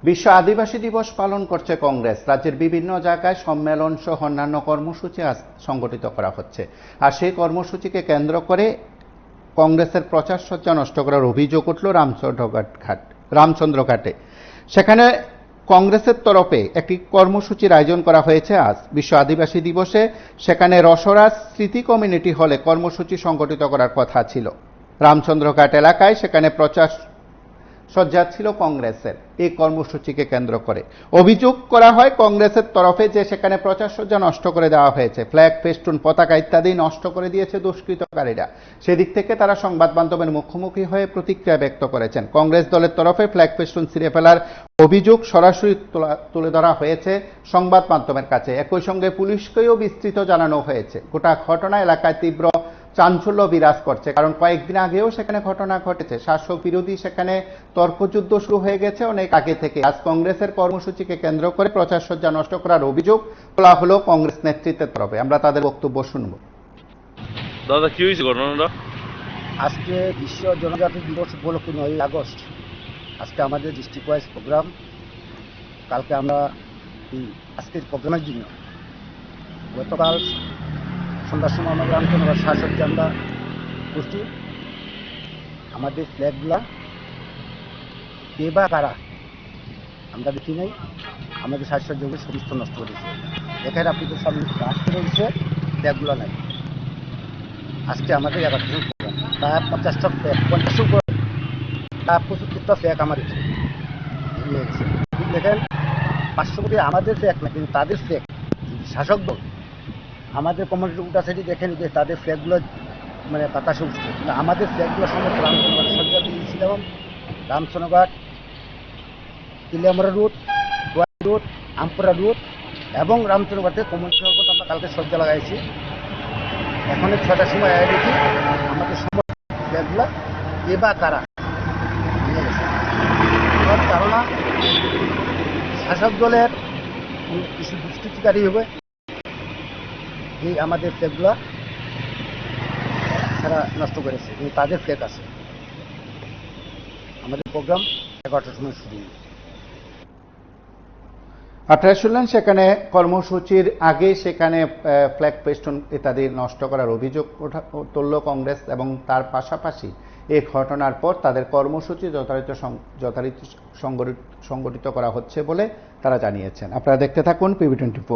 বিশ্ব আদিবাসী দিবস পালন করছে কংগ্রেস। রাজ্যের বিভিন্ন জায়গায় সম্মেলন সহ অন্যান্য কর্মসূচি আজ সংগঠিত করা হচ্ছে। আর সেই কর্মসূচিকে কেন্দ্র করে কংগ্রেসের প্রচার সজ্জা নষ্ট করার অভিযোগ উঠল রামচন্দ্রঘাটে। সেখানে কংগ্রেসের তরফে একটি কর্মসূচির আয়োজন করা হয়েছে আজ বিশ্ব আদিবাসী দিবসে। সেখানে রসরাজ স্মৃতি কমিউনিটি হলে কর্মসূচি সংগঠিত করার কথা ছিল। রামচন্দ্রঘাট এলাকায় সেখানে প্রচার সজ্জা ছিল কংগ্রেসের এই কর্মসূচিকে কেন্দ্র করে। অভিযোগ করা হয় কংগ্রেসের তরফে যে সেখানে প্রচার সজ্জা নষ্ট করে দেওয়া হয়েছে, ফ্ল্যাগ, ফেস্টুন, পতাকা ইত্যাদি নষ্ট করে দিয়েছে দুষ্কৃতকারীরা। সেদিক থেকে তারা সংবাদ মাধ্যমের মুখোমুখি হয়ে প্রতিক্রিয়া ব্যক্ত করেছেন। কংগ্রেস দলের তরফে ফ্ল্যাগ, ফেস্টুন ছিঁড়ে ফেলার অভিযোগ সরাসরি তুলে ধরা হয়েছে সংবাদ মাধ্যমের কাছে। একই সঙ্গে পুলিশকেও বিস্তৃত জানানো হয়েছে। গোটা ঘটনা এলাকায় তীব্র চাঞ্চল্য বিরাজ করছে, কারণ কয়েকদিন আগেও সেখানে ঘটনা ঘটেছে। শাসক বিরোধী সেখানে তর্কযুদ্ধ শুরু হয়ে গেছে অনেক আগে থেকে। আজ কংগ্রেসের কর্মসূচিকে কেন্দ্র করে প্রচার সজ্জা নষ্ট করার অভিযোগ তোলা হলো কংগ্রেস নেতৃত্বের তরফে। আমরা তাদের বক্তব্য শুনব। দাদা, কি হয়েছে ঘটনাটা? আজকে বিশ্ব জনজাতি দিবস উপলক্ষে 9 আগস্ট আজকে আমাদের ডিস্ট্রিক্ট ওয়াইজ প্রোগ্রাম। কালকে আমরা আজকের প্রোগ্রামের জন্য গতকাল সন্ধ্যার সময় আমাদের রামচন্দ্রঘাট সাজসজ্জা আমরা করছি। আমাদের ফ্ল্যাগগুলা কে বা কারা আমরা দেখি নাই, আমাদের সাজসজ্জাগুলো সমস্ত নষ্ট করেছে। এখানে আপনাদের সামনে রাস্তা রয়েছে, ফ্ল্যাগগুলো নাই। আজকে আমাদের 11টা প্রোগ্রাম, প্রায় 50টা ফ্ল্যাগ, 50 উপর, প্রায় 75টা ফ্ল্যাগ আমাদের নিয়ে গেছে। দেখেন 500 কোটি আমাদের ফ্ল্যাগ না, কিন্তু তাদের ফ্ল্যাগ। শাসক দল আমাদের কমিউনিটি উল্টা সাইডে দেখেন যে তাদের ফ্ল্যাগগুলো মানে বাতাসে উঠছে, কিন্তু আমাদের ফ্ল্যাগগুলো সমস্ত রামচন্দ্রঘাট সজ্জা দিয়েছিলাম। রামচন্দ্রঘাট, তিলিয়ামরা রুট, রুট, আমপুরা রুট এবং রামচন্দ্রঘাটের কমিউনিটি হল আমরা কালকে সজ্জা লাগাইছি। এখন 6টার সময় দেখি আমাদের সমস্ত ফ্ল্যাগগুলো কে বা কারা নিয়ে গেছে। আমার ধারণা শাসক দলের কিছু দুষ্কৃতিকারী হবে এই আমাদের ফ্ল্যাগগুলো তারা নষ্ট করেছে, কিন্তু তাদের ফ্ল্যাগ আছে। আমাদের প্রোগ্রাম 11টার সময় শুরু। আপনারা শুনলেন সেখানে কর্মসূচির আগে সেখানে ফ্ল্যাগ, পেস্টুন ইত্যাদি নষ্ট করার অভিযোগ তুলল কংগ্রেস, এবং তার পাশাপাশি এই ঘটনার পর তাদের কর্মসূচি যথারীতি সংগঠিত করা হচ্ছে বলে তারা জানিয়েছেন। আপনারা দেখতে থাকুন PB24।